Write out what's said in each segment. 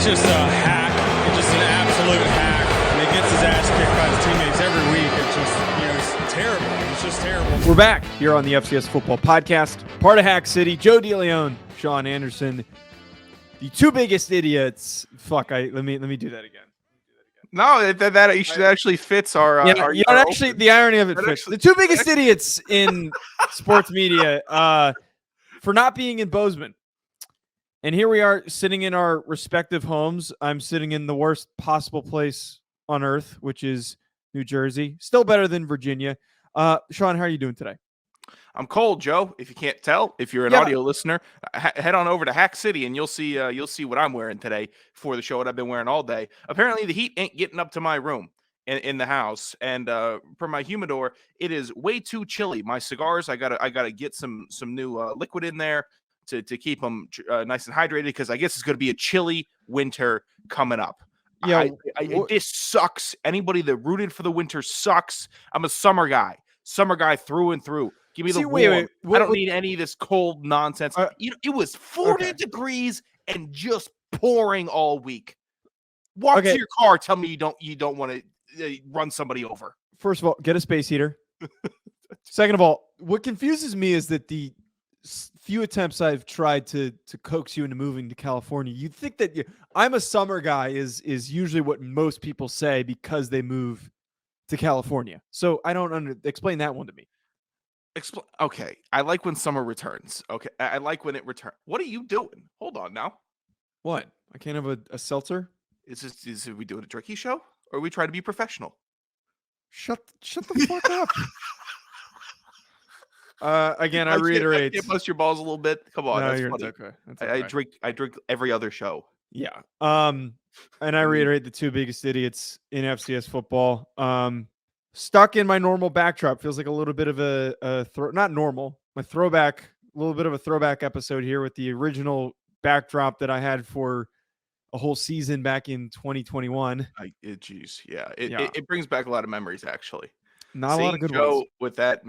just a hack. He's just an absolute hack. And he gets his ass kicked by his teammates every week. It's just, it's terrible. It's just terrible. We're back here on the FCS Football Podcast, part of Hack City. Joe DeLeone, Sean Anderson, the two biggest idiots. Fuck, let me do that again. No, that actually fits our. Actually, the irony of it fits. The two biggest idiots in sports media for not being in Bozeman. And here we are sitting in our respective homes. I'm sitting in the worst possible place on earth, which is New Jersey. Still better than Virginia. Sean, how are you doing today? I'm cold, Joe. If you can't tell, if you're an audio listener, head on over to Hack City and you'll see what I'm wearing today for the show. What I've been wearing all day. Apparently, the heat ain't getting up to my room in the house, and for my humidor, it is way too chilly. My cigars, I gotta get some new liquid in there to keep them nice and hydrated, because I guess it's going to be a chilly winter coming up. Yeah, this sucks. Anybody that rooted for the winter sucks. I'm a summer guy through and through. Give me the warm. I don't need any of this cold nonsense. It was 40 degrees and just pouring all week. Walk to your car. Tell me you don't want to run somebody over. First of all, get a space heater. Second of all, what confuses me is that the few attempts I've tried to coax you into moving to California, you'd think that I'm a summer guy is usually what most people say because they move to California. So I don't explain that one to me. Okay, I like when summer returns. Okay, I like when it returns. What are you doing? Hold on now. What? I can't have a seltzer? Is we doing a tricky show, or are we trying to be professional? Shut the fuck up. Again, I reiterate. Can't bust your balls a little bit. Come on, no, that's funny. Okay. That's okay. I drink every other show. Yeah. And I reiterate, the two biggest idiots in FCS football. Stuck in my normal backdrop. Feels like a little bit of not normal. My throwback, a little bit of a throwback episode here with the original backdrop that I had for a whole season back in 2021. It brings back a lot of memories, actually. Not a lot of good Joe ones. With that.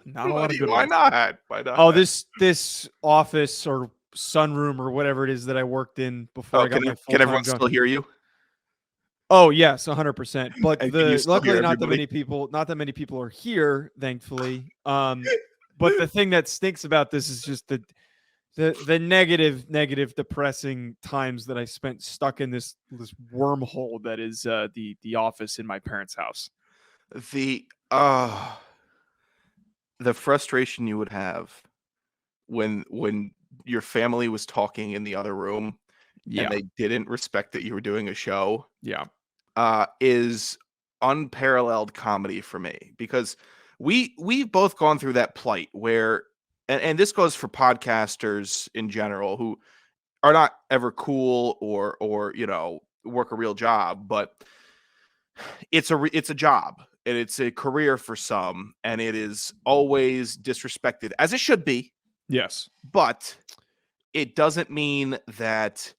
Not a lot of good ones. Why not? Oh, this office or sunroom or whatever it is that I worked in before I got my full-time Can everyone job. still hear you? Oh yes, 100%. But luckily not that many people are here, thankfully. But the thing that stinks about this is just the negative, depressing times that I spent stuck in this wormhole that is the office in my parents' house. The frustration you would have when your family was talking in the other room and they didn't respect that you were doing a show. Is unparalleled comedy for me, because we've both gone through that plight where, and this goes for podcasters in general who are not ever cool or work a real job, but it's a job and it's a career for some, and it is always disrespected, as it should be. Yes, but it doesn't mean that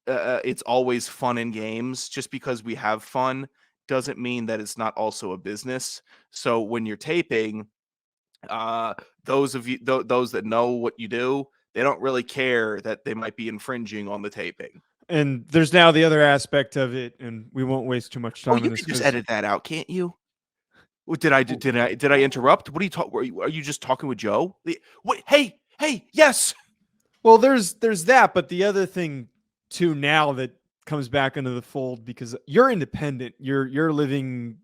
it's always fun and games. Just because we have fun doesn't mean that it's not also a business. So when you're taping, those that know what you do, they don't really care that they might be infringing on the taping. And there's now the other aspect of it, and we won't waste too much time. You can just edit that out, can't you? Did I interrupt? What are you talking? Are you just talking with Joe? What? Hey, yes. Well, there's that, but the other thing too now that comes back into the fold, because you're independent, you're living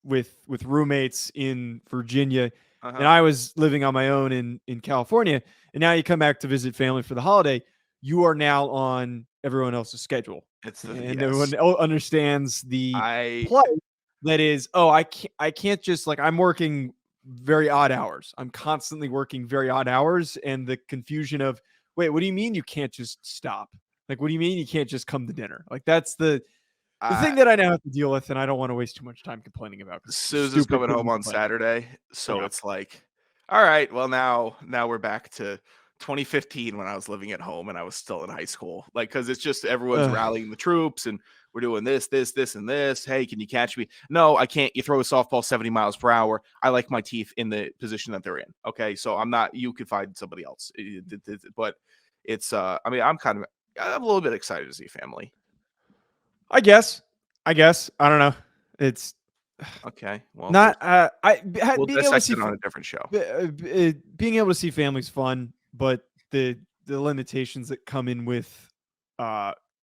with roommates in Virginia, and I was living on my own in California, and now you come back to visit family for the holiday. You are now on everyone else's schedule, everyone understands the play. That is, I can't just, like, I'm working very odd hours. I'm constantly working very odd hours, and the confusion of, wait, what do you mean you can't just stop? Like, what do you mean you can't just come to dinner? Like, that's the thing that I now have to deal with, and I don't want to waste too much time complaining about. Susan's coming home on Saturday, so it's like, all right, well, now we're back to 2015 when I was living at home and I was still in high school. Like, because it's just everyone's rallying the troops and we're doing this, and this. Hey, can you catch me? No, I can't. You throw a softball 70 miles per hour. I like my teeth in the position that they're in. Okay, so I'm not. You could find somebody else. But it's I mean, I'm a little bit excited to see family. I guess. I don't know. It's Okay, well, not. we'll Being able to dissect see it on a different show. being able to see family's fun, but the limitations that come in with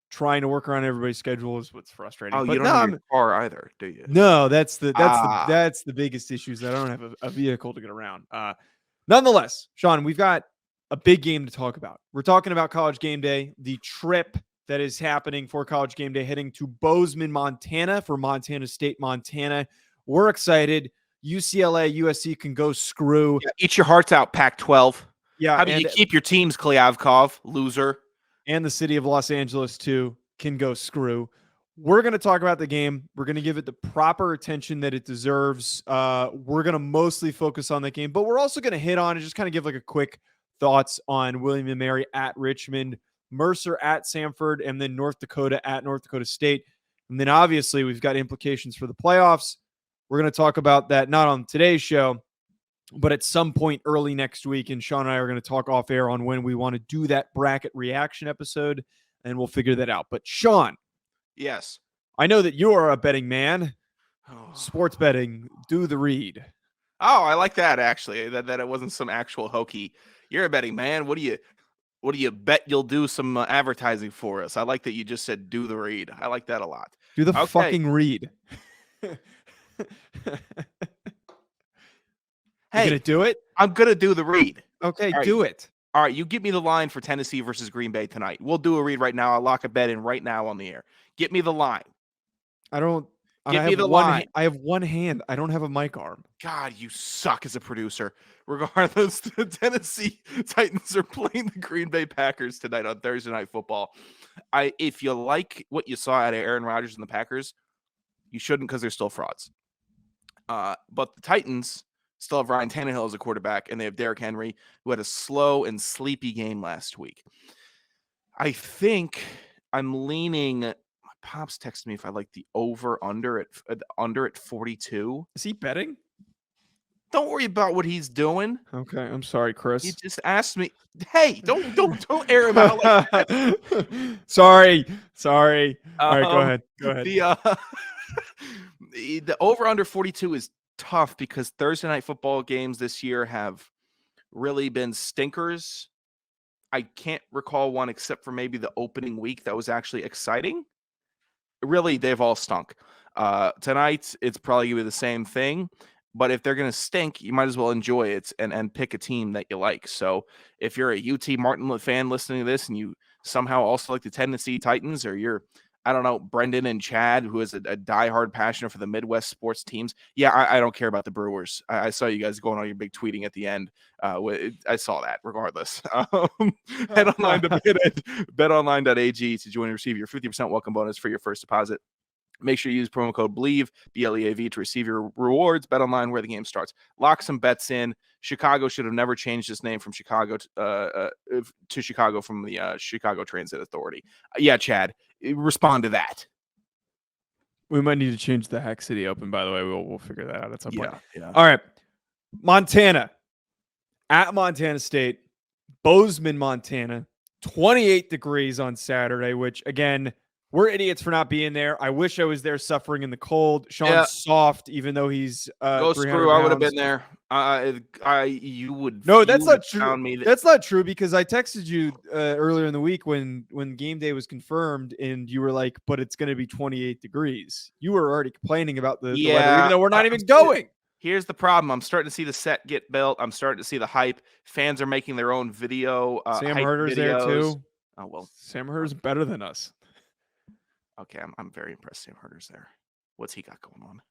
trying to work around everybody's schedule is what's frustrating. Oh, But you don't no, have your car either, do you? no, that's Ah. the biggest issue is that I don't have a vehicle to get around. Nonetheless, Sean, we've got a big game to talk about. We're talking about College Game Day, the trip that is happening for College Game Day, heading to Bozeman, Montana for Montana State, Montana. We're excited. UCLA, USC can go screw. Yeah, eat your hearts out, Pac-12. Yeah, How about you keep your teams, Klyavkov, loser? And the city of Los Angeles, too, can go screw. We're going to talk about the game. We're going to give it the proper attention that it deserves. We're going to mostly focus on that game, but we're also going to hit on and just kind of give like a quick thoughts on William & Mary at Richmond, Mercer at Samford, and then North Dakota at North Dakota State. And then obviously we've got implications for the playoffs. We're going to talk about that not on today's show, but at some point early next week. And Sean and I are going to talk off air on when we want to do that bracket reaction episode, and we'll figure that out. But Sean, yes, I know that you are a betting man. Sports betting, do the read. Oh, I like that actually. That it wasn't some actual hokey. You're a betting man. What do you bet you'll do some advertising for us? I like that you just said do the read. I like that a lot. Do the fucking read. Hey, you gonna do it? I'm gonna do the read. Okay, All right. do it. All right, you give me the line for Tennessee versus Green Bay tonight. We'll do a read right now. I'll lock a bet in right now on the air. Get me the line. Give me the line. I have one hand. I don't have a mic arm. God, you suck as a producer. Regardless, the Tennessee Titans are playing the Green Bay Packers tonight on Thursday Night Football. If you like what you saw out of Aaron Rodgers and the Packers, you shouldn't because they're still frauds. But the Titans still have Ryan Tannehill as a quarterback, and they have Derrick Henry, who had a slow and sleepy game last week. I think I'm leaning. My pops texted me if I like the over/under at 42. Is he betting? Don't worry about what he's doing. Okay, I'm sorry, Chris. He just asked me. Hey, don't air him out like that. Sorry. All right, go ahead. The over/under 42 is tough because Thursday Night Football games this year have really been stinkers. I can't recall one except for maybe the opening week that was actually exciting. Really, they've all stunk. Tonight, it's probably going to be the same thing. But if they're going to stink, you might as well enjoy it and pick a team that you like. So if you're a UT Martin fan listening to this and you somehow also like the Tennessee Titans, or you're, I don't know, Brendan and Chad, who is a diehard passionate for the Midwest sports teams. Yeah, I don't care about the Brewers. I saw you guys going on your big tweeting at the end. I saw that regardless. Head online to betonline.ag to join and receive your 50% welcome bonus for your first deposit. Make sure you use promo code BLEAV, BLEAV, to receive your rewards. Bet online where the game starts. Lock some bets in. Chicago should have never changed its name from Chicago to Chicago from the Chicago Transit Authority. Yeah, Chad, respond to that. We might need to change the Hack City Open, by the way. We'll figure that out at some point. Yeah. All right. Montana. At Montana State. Bozeman, Montana. 28 degrees on Saturday, which, again, we're idiots for not being there. I wish I was there suffering in the cold. Sean's soft, even though he's go screw. I would have been there. You would. No, that's not true. Me that's not true because I texted you earlier in the week when game day was confirmed, and you were like, "But it's going to be 28 degrees." You were already complaining about the weather, even though we're not even going. Here's the problem. I'm starting to see the set get built. I'm starting to see the hype. Fans are making their own video. Sam Herder's there too. Oh well, Sam Herder's better than us. Okay, I'm very impressed. Sam Herder's there. What's he got going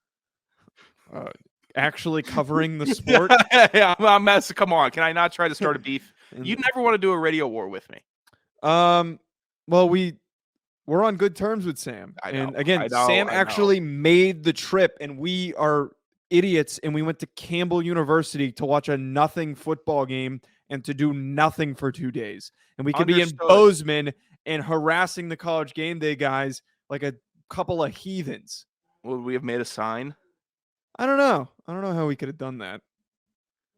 on? Actually covering the sport. Yeah, I'm messing. Come on, can I not try to start a beef? You never want to do a radio war with me. Well, we're on good terms with Sam. And again, Sam actually made the trip, and we are idiots, and we went to Campbell University to watch a nothing football game and to do nothing for 2 days. And we could be in Bozeman and harassing the College Game Day guys like a couple of heathens. Would we have made a sign? I don't know how we could have done that.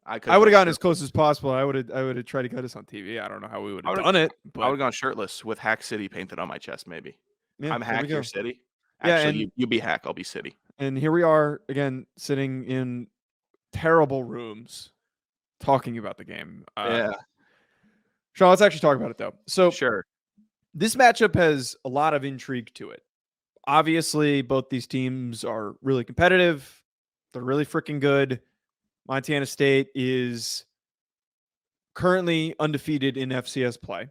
I would have gotten as close as possible. I would have tried to get us on TV. I don't know how we would have done it. But I would have gone shirtless with Hack City painted on my chest, maybe. yeah, I'm Hack, you're City. Yeah, Actually, you be Hack, I'll be City. And here we are again, sitting in terrible rooms, talking about the game. Yeah. Sean, let's actually talk about it though. So Sure. This matchup has a lot of intrigue to it. Obviously, both these teams are really competitive. They're really freaking good. Montana State is currently undefeated in FCS play.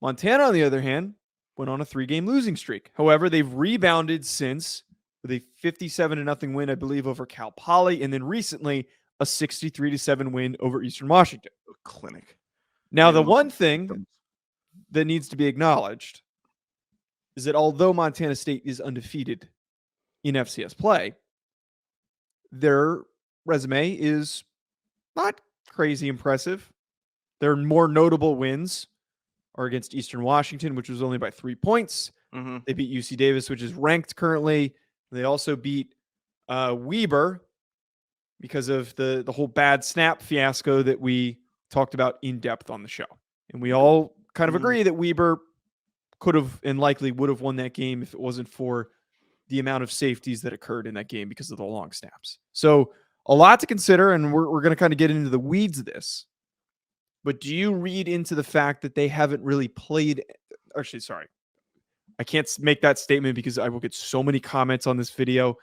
Montana, on the other hand, went on a 3-game losing streak. However, they've rebounded since with a 57-0 win, I believe, over Cal Poly, and then recently a 63-7 win over Eastern Washington. Clinic. Now, the one thing that needs to be acknowledged is that although Montana State is undefeated in FCS play, their resume is not crazy impressive. Their more notable wins are against Eastern Washington, which was only by 3 points. Mm-hmm. They beat UC Davis, which is ranked currently. They also beat Weber because of the whole bad snap fiasco that we talked about in depth on the show. And we all kind of agree that Weber could have and likely would have won that game if it wasn't for the amount of safeties that occurred in that game because of the long snaps. So a lot to consider, and we're going to kind of get into the weeds of this. But do you read into the fact that they haven't really played? Actually, sorry. I can't make that statement because I will get so many comments on this video.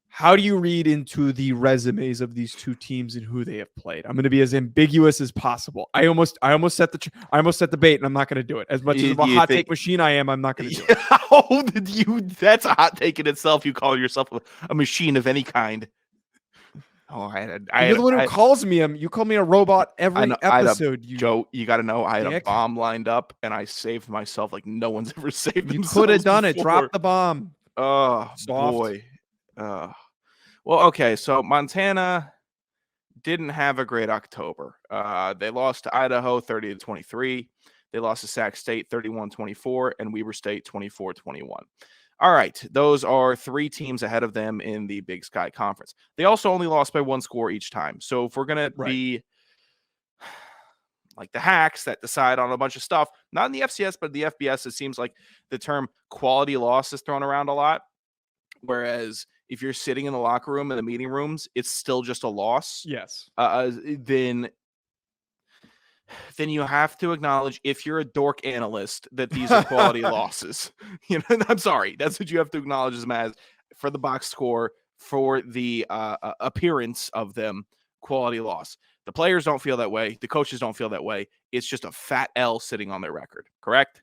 How do you read into the resumes of these two teams and who they have played? I'm going to be as ambiguous as possible. I almost set the bait, and I'm not going to do it. As much as a hot take machine I am, I'm not going to do it. How did you? That's a hot take in itself. You call yourself a machine of any kind. Oh, you're the one who calls me. You call me a robot every episode. Joe, you got to know I had a bomb lined up, and I saved myself like no one's ever saved. You could have done it. Drop the bomb. Oh, boy. Well, okay. So Montana didn't have a great October. They lost to Idaho 30-23. They lost to Sac State 31-24 and Weber State 24-21. All right, those are 3 teams ahead of them in the Big Sky Conference. They also only lost by 1 score each time. So if we're going to be like the hacks that decide on a bunch of stuff, not in the FCS, but the FBS, it seems like the term quality loss is thrown around a lot. Whereas if you're sitting in the locker room in the meeting rooms, it's still just a loss. Yes. Then you have to acknowledge, if you're a dork analyst, that these are quality losses. You know, I'm sorry. That's what you have to acknowledge them as for the box score, for the appearance of them, quality loss. The players don't feel that way. The coaches don't feel that way. It's just a fat L sitting on their record. Correct?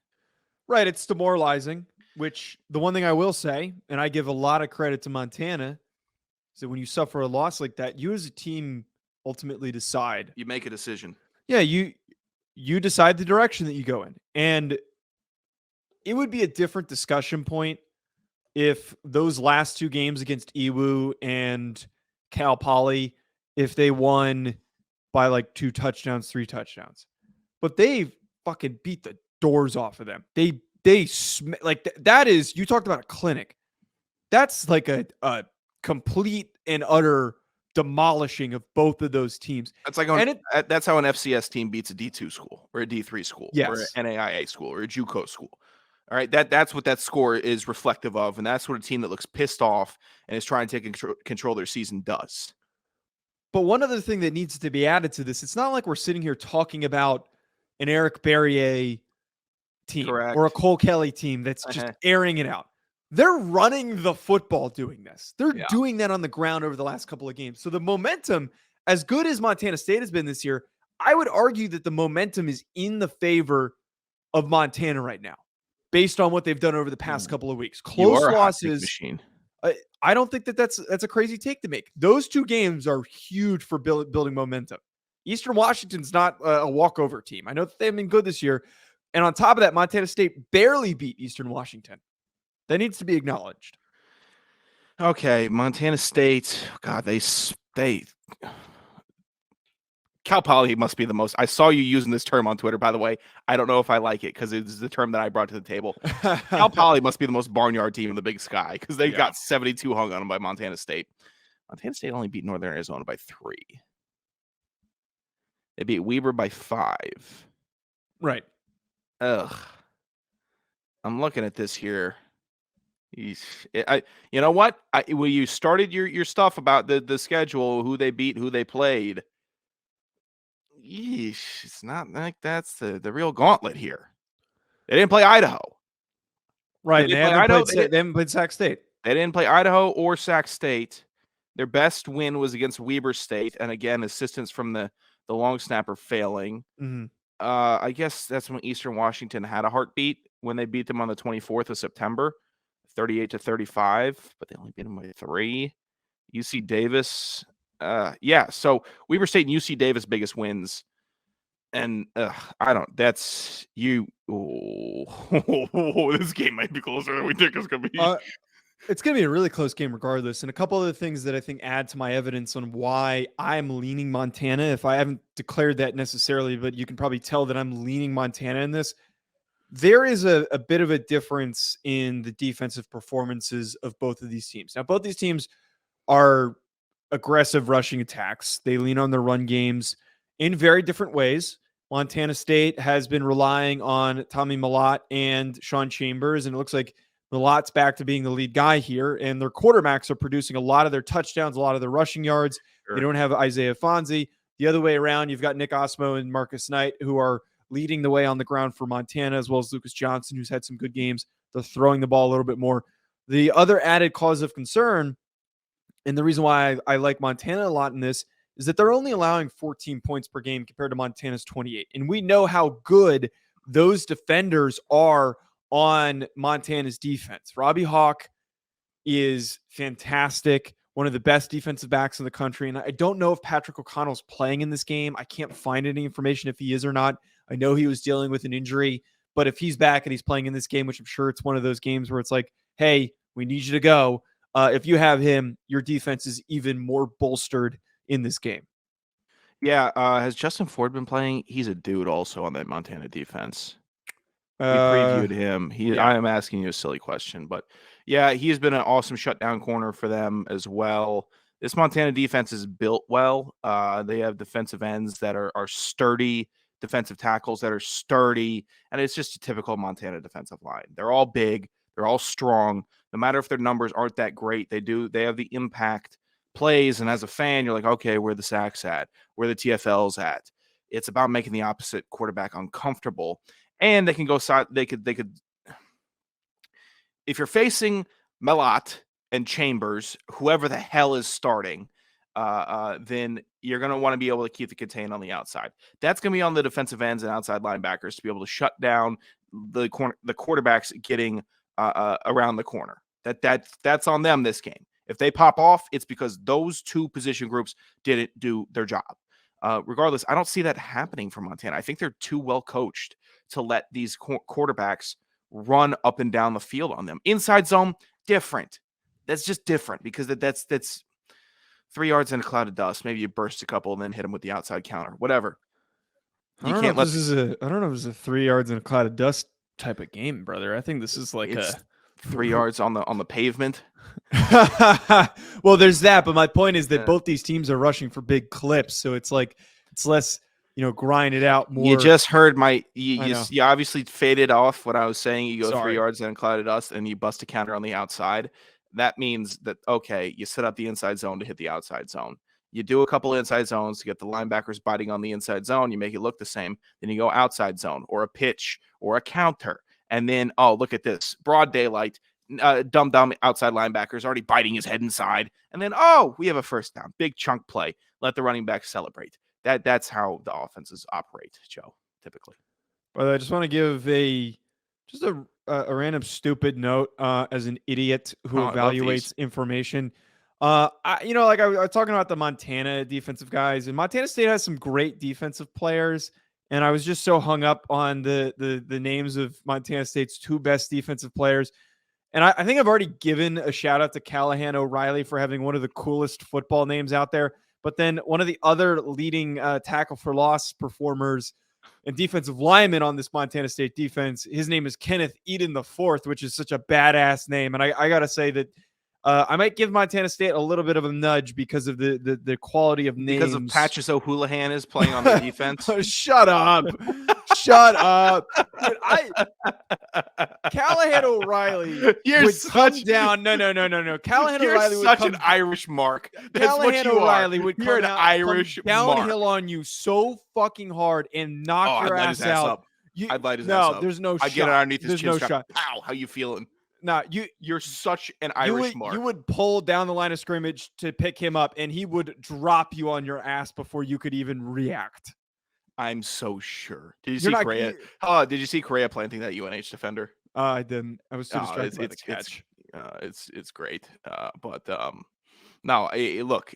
Right. It's demoralizing, which the one thing I will say, and I give a lot of credit to Montana, is that when you suffer a loss like that, you as a team ultimately decide. You make a decision. Yeah, you decide the direction that you go in. And it would be a different discussion point if those last 2 games against EWU and Cal Poly, if they won by like 2 touchdowns, 3 touchdowns. But they fucking beat the doors off of them. That is, you talked about a clinic. That's like a complete and utter demolishing of both of those teams. That's like that's how an FCS team beats a D2 school or a D3 school or an NAIA school or a JUCO school. All right, that's what that score is reflective of, and that's what a team that looks pissed off and is trying to take control of their season does. But one other thing that needs to be added to this, it's not like we're sitting here talking about an Eric Barrier team or a Cole Kelly team that's just airing it out. They're running the football doing this. They're doing that on the ground over the last couple of games. So the momentum, as good as Montana State has been this year, I would argue that the momentum is in the favor of Montana right now, based on what they've done over the past couple of weeks. Close losses. I don't think that's a crazy take to make. Those 2 games are huge for building momentum. Eastern Washington's not a walkover team. I know that they've been good this year. And on top of that, Montana State barely beat Eastern Washington. That needs to be acknowledged. Okay, Montana State. God, they Cal Poly must be the most. I saw you using this term on Twitter, by the way. I don't know if I like it because it's the term that I brought to the table. Cal Poly must be the most barnyard team in the Big Sky because they got 72 hung on them by Montana State. Montana State only beat Northern Arizona by 3. They beat Weber by 5. Right. Ugh. I'm looking at this here. You know what? When you started your stuff about the schedule, who they beat, who they played, yeesh, it's not like that's the real gauntlet here. They didn't play Idaho. Right. Did They they play haven't Idaho? played. They haven't played Sac State. They didn't play Idaho or Sac State. Their best win was against Weber State, and again, assistance from the long snapper failing. Mm-hmm. I guess that's when Eastern Washington had a heartbeat when they beat them on the 24th of September, 38-35, but they only beat them by 3. UC Davis, so Weber State and UC Davis biggest wins. And that's you. Oh, this game might be closer than we think it's going to be. It's going to be a really close game regardless. And a couple of the things that I think add to my evidence on why I'm leaning Montana, if I haven't declared that necessarily, but you can probably tell that I'm leaning Montana in this. There is a bit of a difference in the defensive performances of both of these teams. Now, both these teams are aggressive rushing attacks. They lean on their run games in very different ways. Montana State has been relying on Tommy Mellott and Sean Chambers, and it looks like Mallott's back to being the lead guy here, and their quarterbacks are producing a lot of their touchdowns, a lot of their rushing yards. Sure. They don't have Isaiah Fonzie. The other way around, you've got Nick Osmo and Marcus Knight, who are leading the way on the ground for Montana, as well as Lucas Johnson, who's had some good games. They're throwing the ball a little bit more. The other added cause of concern, and the reason why I like Montana a lot in this, is that they're only allowing 14 points per game compared to Montana's 28. And we know how good those defenders are on Montana's defense. Robbie Hawk is fantastic, one of the best defensive backs in the country. And I don't know if Patrick O'Connell's playing in this game. I can't find any information if he is or not. I know he was dealing with an injury, but if he's back and he's playing in this game, which I'm sure it's one of those games where it's like, hey, we need you to go. If you have him, your defense is even more bolstered in this game. Yeah. Has Justin Ford been playing? He's a dude also on that Montana defense. We previewed him. I am asking you a silly question, but yeah, he has been an awesome shutdown corner for them as well. This Montana defense is built well. They have defensive ends that are sturdy, defensive tackles that are sturdy, and it's just a typical Montana defensive line. They're all big. They're all strong. No matter if their numbers aren't that great, they have the impact plays, and as a fan, you're like, okay, where the sacks at? Where the TFLs at? It's about making the opposite quarterback uncomfortable. And they can go side. They could. If you're facing Mellott and Chambers, whoever the hell is starting, then you're going to want to be able to keep the contain on the outside. That's going to be on the defensive ends and outside linebackers to be able to shut down the quarterbacks getting around the corner. That's on them this game. If they pop off, it's because those two position groups didn't do their job. Regardless, I don't see that happening for Montana. I think they're too well coached to let these quarterbacks run up and down the field on them. Inside zone, different. That's just different because that's 3 yards in a cloud of dust. Maybe you burst a couple and then hit them with the outside counter, whatever. I don't know if this is a 3 yards in a cloud of dust type of game, brother. I think this is like it's 3 yards on the pavement. Well, there's that, but my point is that both these teams are rushing for big clips, so it's like it's less, grind it out more. You just heard you obviously faded off what I was saying. You go 3 yards in a cloud of dust and you bust a counter on the outside. That means that, okay, you set up the inside zone to hit the outside zone. You do a couple inside zones to get the linebackers biting on the inside zone. You make it look the same. Then you go outside zone or a pitch or a counter. And then, oh, look at this. Broad daylight, dumb outside linebackers already biting his head inside. And then, oh, we have a first down. Big chunk play. Let the running back celebrate. That's how the offenses operate, Joe, typically. But I just want to give a random stupid note as an idiot who evaluates information. I was talking about the Montana defensive guys, and Montana State has some great defensive players. And I was just so hung up on the names of Montana State's two best defensive players. And I think I've already given a shout out to Callahan O'Reilly for having one of the coolest football names out there. But then one of the other leading tackle for loss performers and defensive lineman on this Montana State defense, his name is Kenneth Eden IV, which is such a badass name. And I got to say that I might give Montana State a little bit of a nudge because of the quality of names. Because of Patches O'Houlihan is playing on the defense. Shut up. Shut up. Dude, Callahan O'Reilly would come down. No. Callahan You're O'Reilly would such come an Irish mark. That's Callahan what you O'Reilly are. would come You're an down, Irish come downhill mark. on you so fucking hard and knock your I'd light ass his ass out. up. I'd light his ass up. There's no I shot. get it underneath his There's chin no strap. shot. Pow, how you feeling? No, You're such an Irish mark. You would pull down the line of scrimmage to pick him up, and he would drop you on your ass before you could even react. I'm so sure. Did you You're see not- Correa? Did you see Correa planting that UNH defender? I didn't. I was too distracted by the catch. It's great. No. Look,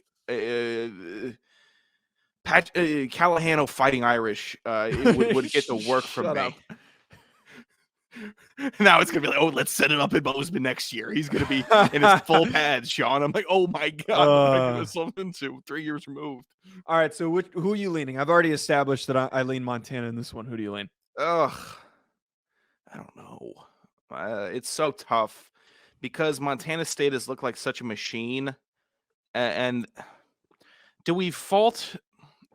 Callahan fighting Irish would get the work from Shut me. up. Now it's gonna be like, oh, let's set it up in Bozeman next year. He's gonna be in his full pads, Sean. I'm like, oh my god, what am I doing something to 3 years removed? All right, so who are you leaning? I've already established that I lean Montana in this one. Who do you lean? Ugh, I don't know. It's so tough because Montana State has looked like such a machine. And do we fault?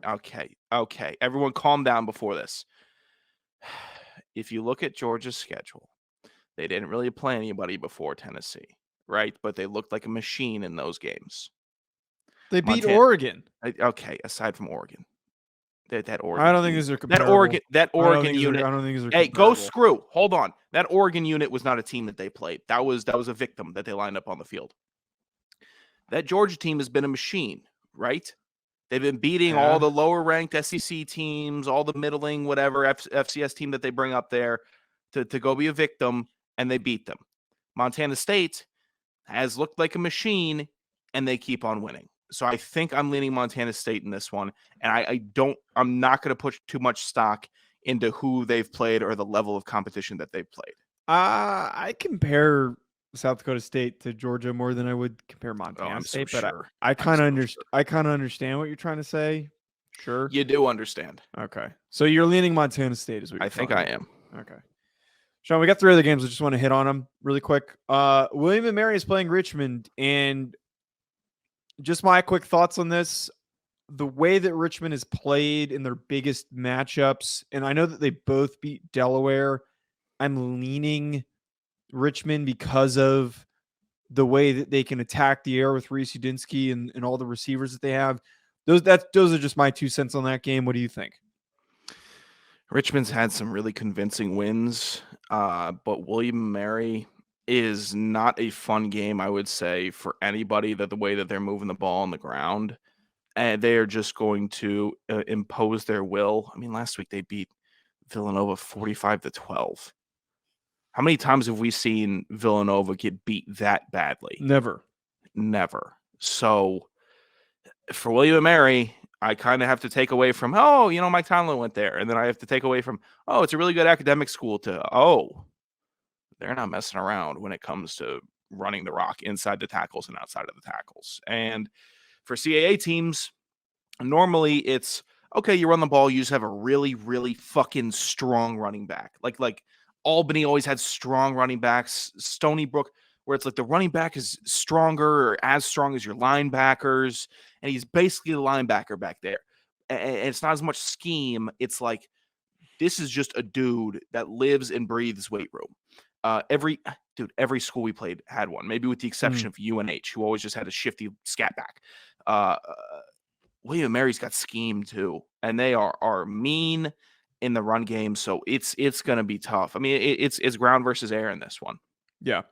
Okay. Everyone, calm down before this. If you look at Georgia's schedule, they didn't really play anybody before Tennessee, right? But they looked like a machine in those games. They beat Oregon. Okay, aside from Oregon. That Oregon. I don't think these are comparable. That Oregon unit. I don't think these are Hey, comparable. go screw. Hold on. That Oregon unit was not a team that they played. That was a victim that they lined up on the field. That Georgia team has been a machine, right? They've been beating all the lower ranked SEC teams, all the middling, whatever FCS team that they bring up there to go be a victim, and they beat them. Montana State has looked like a machine, and they keep on winning. So I think I'm leaning Montana State in this one, and I'm not going to put too much stock into who they've played or the level of competition that they've played. I compare South Dakota State to Georgia more than I would compare Montana State, but I kind of understand what you're trying to say. Sure, you do understand. Okay, so you're leaning Montana State, is what you're I think I am. Okay, Sean, we got 3 other games. I just want to hit on them really quick. William and Mary is playing Richmond, and just my quick thoughts on this. The way that Richmond has played in their biggest matchups, and I know that they both beat Delaware, I'm leaning Richmond because of the way that they can attack the air with Reese Udinsky and all the receivers that they have. Those are just my 2 cents on that game. What do you think? Richmond's had some really convincing wins, but William & Mary is not a fun game, I would say, for anybody that the way that they're moving the ball on the ground. And they are just going to impose their will. I mean, last week they beat Villanova 45-12. How many times have we seen Villanova get beat that badly? Never. So for William & Mary, I kind of have to take away from, Mike Tomlin went there. And then I have to take away from, it's a really good academic school to, they're not messing around when it comes to running the rock inside the tackles and outside of the tackles. And for CAA teams, normally it's, okay, you run the ball, you just have a really, really fucking strong running back. Like Albany always had strong running backs. Stony Brook, where it's like the running back is stronger or as strong as your linebackers, and he's basically the linebacker back there. And it's not as much scheme. It's like, this is just a dude that lives and breathes weight room. Every school we played had one, maybe with the exception of UNH, who always just had a shifty scat back. William & Mary's got scheme too, and they are mean in the run game, so it's going to be tough. I mean, it's ground versus air in this one. Yeah.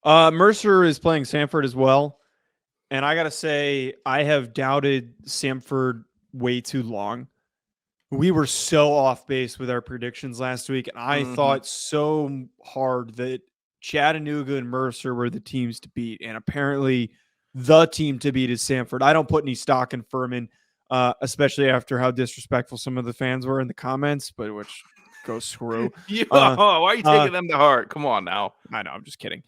Mercer is playing Samford as well, and I got to say, I have doubted Samford way too long. We were so off base with our predictions last week, and I thought so hard that Chattanooga and Mercer were the teams to beat, and apparently the team to beat is Samford. I don't put any stock in Furman, especially after how disrespectful some of the fans were in the comments, but which go screw. Why are you taking them to heart? Come on now. I know, I'm just kidding.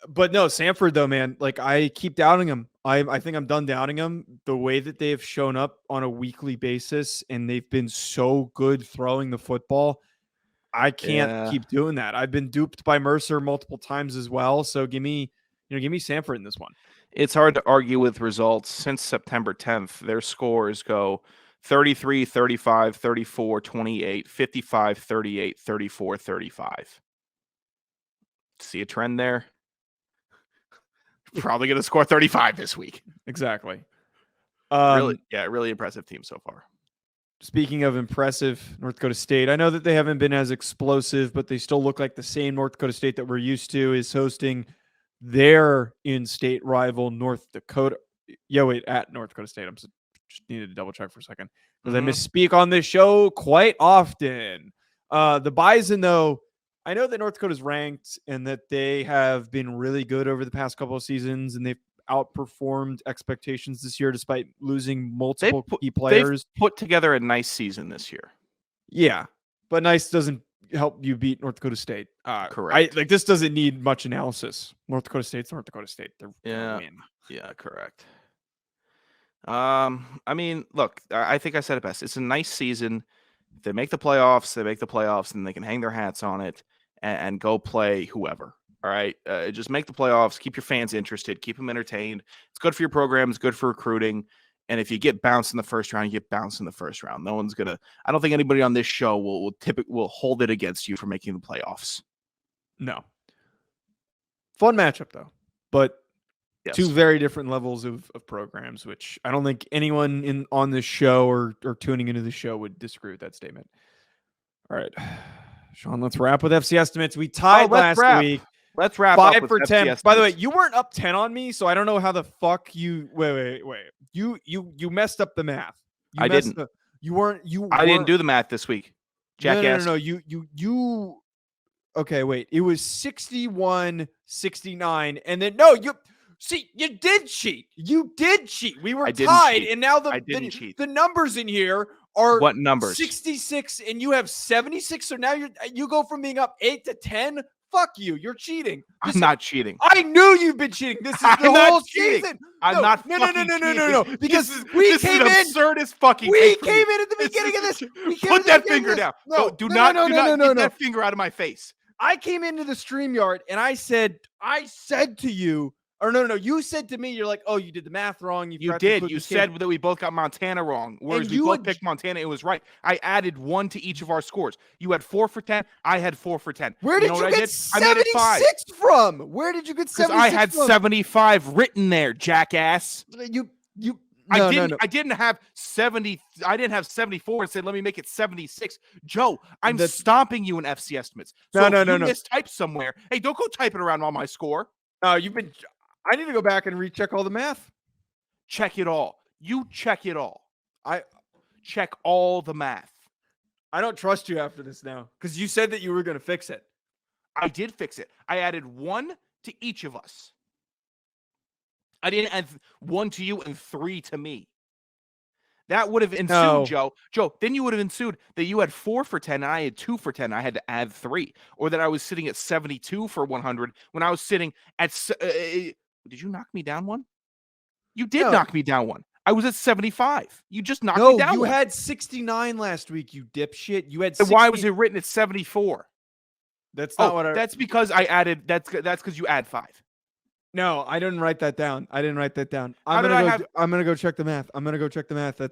But no, Samford though, man, like I keep doubting him. I think I'm done doubting him. The way that they have shown up on a weekly basis, and they've been so good throwing the football, I can't keep doing that. I've been duped by Mercer multiple times as well. So give me Give me Samford in this one. It's hard to argue with results. Since September 10th, their scores go 33, 35, 34, 28, 55, 38, 34, 35. See a trend there? Probably going to score 35 this week. Exactly. Really impressive team so far. Speaking of impressive, North Dakota State, I know that they haven't been as explosive, but they still look like the same North Dakota State that we're used to is hosting their in-state rival, North Dakota. At North Dakota State. Just needed to double check for a second because I misspeak on this show quite often. The Bison, though, I know that North Dakota's ranked and that they have been really good over the past couple of seasons, and they've outperformed expectations this year despite losing multiple key players. They've put together a nice season this year. Yeah, but nice doesn't help you beat North Dakota State. Correct. This doesn't need much analysis. North Dakota State's North Dakota State. They're win. Yeah, correct. I mean, look, I think I said it best. It's a nice season. If they make the playoffs, and they can hang their hats on it and go play whoever. All right. Just make the playoffs, keep your fans interested, keep them entertained. It's good for your program. It's good for recruiting. And if you get bounced in the first round, you get bounced in the first round. No one's gonna. I don't think anybody on this show will hold it against you for making the playoffs. No. Fun matchup though, but yes. Two very different levels of programs, which I don't think anyone on this show or tuning into the show would disagree with that statement. All right, Sean, let's wrap with FC estimates. We tied last week. Let's wrap 5 up for with 10. FCS By the way, you weren't up 10 on me, so I don't know how the fuck you wait. You messed up the math. I didn't. I didn't do the math this week. Jackass. No. You okay, wait. It was 61-69 and then you did cheat. You did cheat. We were tied and now the numbers in here are what numbers? 66 and you have 76, so now you go from being up 8 to 10. Fuck you. You're cheating. I'm not cheating. I knew you've been cheating. This is the whole season. I'm not No. Because we came in. Absurdist fucking. We came in at the beginning of this. Put that finger down. No, do not get that finger out of my face. I came into the StreamYard and I said to you, or no. You said to me, you're like, oh, you did the math wrong. You did. You said that we both got Montana wrong. Whereas we both picked Montana. It was right. I added 1 to each of our scores. You had 4 for 10. I had 4 for 10. Where did you get 76 from? Where did you get 76 from? Because I had 75 written there, jackass. I didn't have 70. I didn't have 74 and said, let me make it 76. Joe, I'm stomping you in FC estimates. So no. Mistype somewhere. Hey, don't go typing around on my score. I need to go back and recheck all the math. Check it all. You check it all. I check all the math. I don't trust you after this now because you said that you were going to fix it. I did fix it. I added 1 to each of us. I didn't add 1 to you and 3 to me. That would have ensued, Joe. Joe, then you would have ensued that you had 4 for 10 and I had 2 for 10. I had to add 3. Or that I was sitting at 72 for 100 when I was sitting at... did you knock me down 1? You did knock me down 1. I was at 75. You just knocked me down. You 1. had 69 last week, you dipshit. You had 60... Why was it written at 74? That's not what I... That's because I added... That's because you add 5. No, I didn't write that down. I'm gonna go check the math.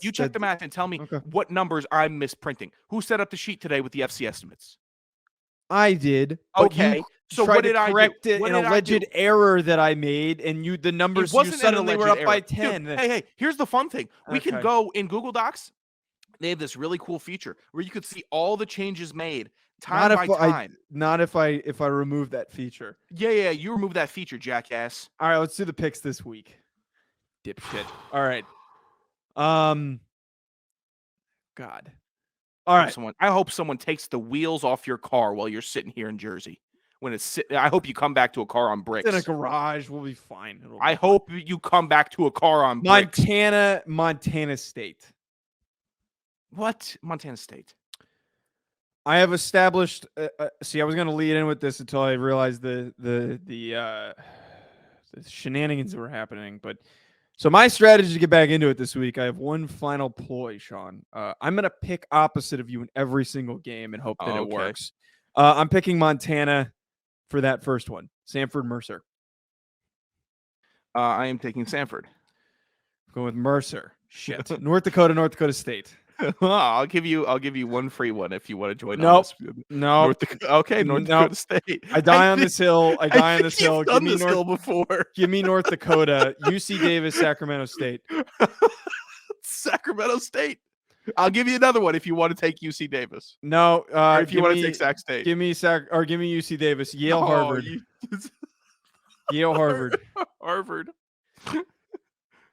You check the math and tell me what numbers I'm misprinting. Who set up the sheet today with the FC estimates? I did. Okay. So what did I correct an alleged error that I made, and the numbers you suddenly were up by 10. Dude, hey, here's the fun thing. We can go in Google Docs. They have this really cool feature where you could see all the changes made time by time. Not if I remove that feature. Yeah, you remove that feature, jackass. All right, let's do the picks this week. Dipshit. All right. God. All right. I hope someone takes the wheels off your car while you're sitting here in Jersey. I hope you come back to a car on bricks. It's in a garage. We'll be fine. I hope you come back to a car on bricks. Montana State. What? Montana State. I have established. I was going to lead in with this until I realized the shenanigans that were happening. But so my strategy to get back into it this week, I have one final ploy, Sean. I'm going to pick opposite of you in every single game and hope that it works. I'm picking Montana for that first one. Samford Mercer. I am taking Sanford. Going with Mercer. Shit. North Dakota State. I'll give you one free one if you want to join Nope. on this. No. North Dakota. Okay, North Dakota State. I die on this hill. I die on this hill. Give me North hill before. Give me North Dakota. UC Davis, Sacramento State. Sacramento State. I'll give you another one if you want to take UC Davis. No, or if you want to take Sac State. Give me UC Davis. Yale, Harvard. Yale, Harvard. Harvard.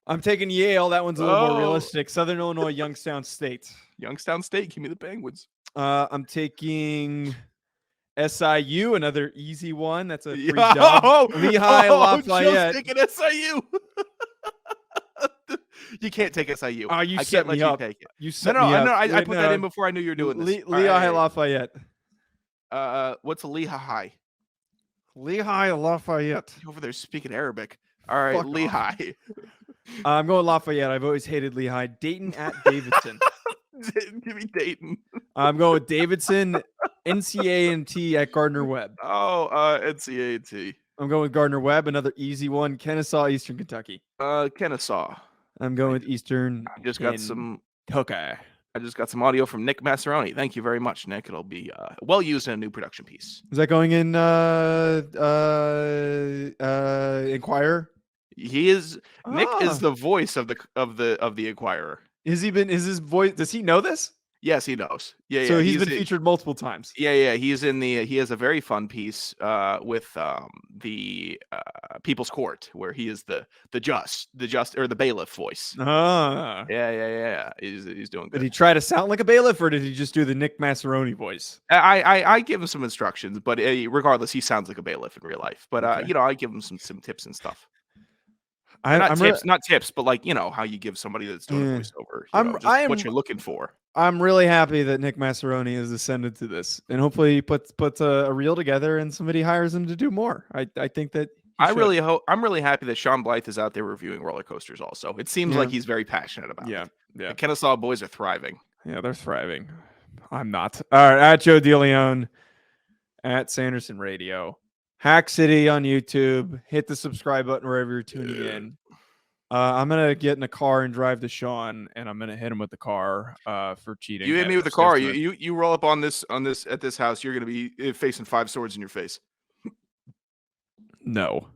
I'm taking Yale. That one's a little more realistic. Southern Illinois, Youngstown State. Youngstown State. Give me the Penguins. I'm taking SIU, another easy one. That's a free dub. Lehigh, Lafayette. Joe's taking SIU. You can't take SIU. Oh, you I set can't me let up. you take it. You set me up. I put that in before I knew you were doing this. Lehigh, Lafayette. What's a Lehigh? Lehigh, Lafayette. Over there speaking Arabic. All right, Fuck Lehigh. I'm going Lafayette. I've always hated Lehigh. Dayton at Davidson. Give me Dayton. I'm going with Davidson. NCA&T at Gardner-Webb. NCA&T. I'm going with Gardner-Webb. Another easy one. Kennesaw, Eastern Kentucky. Kennesaw. I'm going with Eastern. I just got some. Okay. I just got some audio from Nick Massaroni. Thank you very much, Nick. It'll be well used in a new production piece. Is that going in Inquirer? He is. Nick is the voice of the Inquirer. Is his voice? Does he know this? Yes, he knows. Yeah. So he's been featured multiple times. Yeah. He has a very fun piece with the People's Court, where he is the bailiff voice. Yeah. He's doing good. Did he try to sound like a bailiff, or did he just do the Nick Massaroni voice? I give him some instructions, but regardless, he sounds like a bailiff in real life. But okay. I give him some tips and stuff. Not tips, but like how you give somebody that's doing a voiceover. What you're looking for. I'm really happy that Nick Massaroni has ascended to this, and hopefully he puts a reel together and somebody hires him to do more. I think that I'm really happy that Sean Blythe is out there reviewing roller coasters. Also, it seems like he's very passionate about it. Yeah. The Kennesaw boys are thriving. Yeah, they're thriving. I'm not. All right, at Joe DeLeone, at Sanderson Radio, Hack City on YouTube. Hit the subscribe button wherever you're tuning in. I'm gonna get in a car and drive to Sean, and I'm gonna hit him with the car for cheating. You hit me with the car. You roll up on this at this house. You're gonna be facing 5 swords in your face. No.